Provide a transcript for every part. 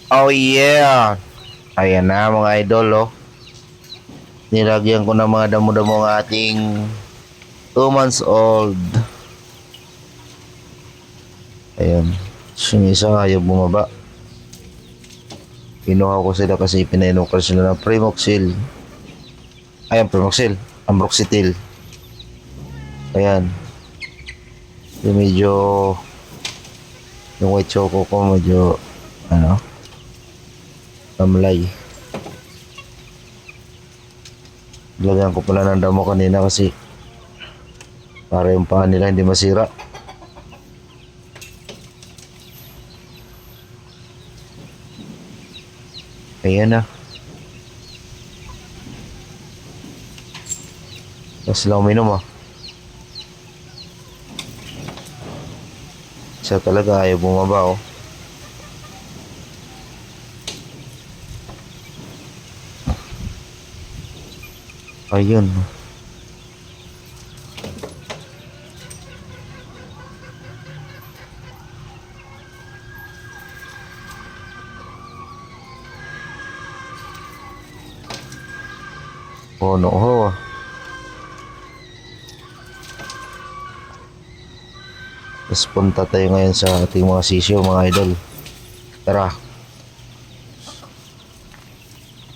Oh yeah! Ayan na mga idol oh. Nilagyan ko ng mga damo-damo ng ating 2 months old. Ayan. Yung isa ayaw bumaba. Kinuha ko sila kasi pinainom ko sila ng Primoxil. Ayan, Primoxil. Ambroxetil. Ayan. Yung medyo yung white choco ko medyo ano tamlay. Lagyan ko pala ng damo kanina kasi para yung paa nila hindi masira. Ayan na. Tapos lang uminom ah. Siya talaga ayaw bumaba oh. Ayun. Oh no ho. Tapos punta tayo ngayon sa ating mga sisyo mga idol. Tara.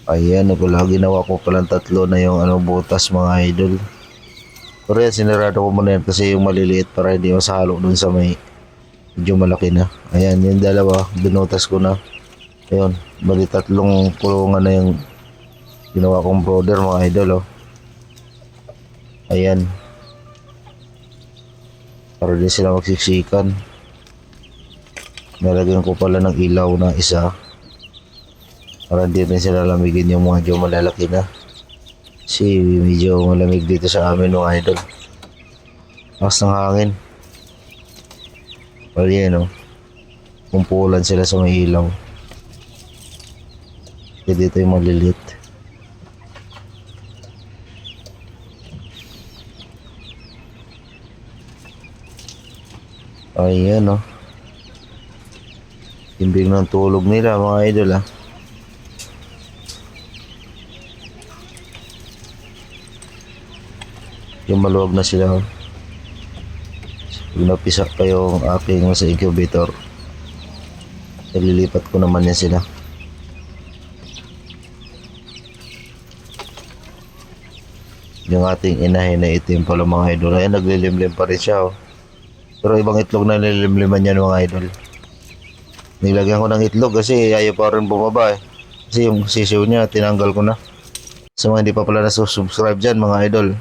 Ayan, ginawa ko palang tatlo na yung butas mga idol. Pero yan, sinarado ko muna yan kasi yung maliliit para hindi masahalo dun sa may medyo malaki na. Ayan, yung dalawa, binutas ko na. Ayun, bali tatlong kulungan na yung ginawa kong brother mga idol oh. Ayan. Para din sila magsiksikan. Nalagyan ko pala ng ilaw na isa. Para hindi rin sila lamigin yung mga malalaki na. Kasi medyo malamig dito sa amin mga idol. Lakas ng hangin. Well yan oh. Kumpulan sila sa may ilaw. Kaya dito yung malilit. Ayan oh. Timbing ng tulog nila mga idol ah. Yung maluwag na sila oh. Pag napisa pa yung aking sa incubator, nililipat ko naman yan sila. Yung ating inahin na itim pala mga idol, ay naglilimlim pa rin siya oh. Pero ibang itlog na nililimliman yan mga idol. Nilagyan ko ng itlog kasi ayaw pa rin bumaba eh. Kasi yung sisiw niya tinanggal ko na. Sa mga hindi pa pala nasusubscribe dyan mga idol,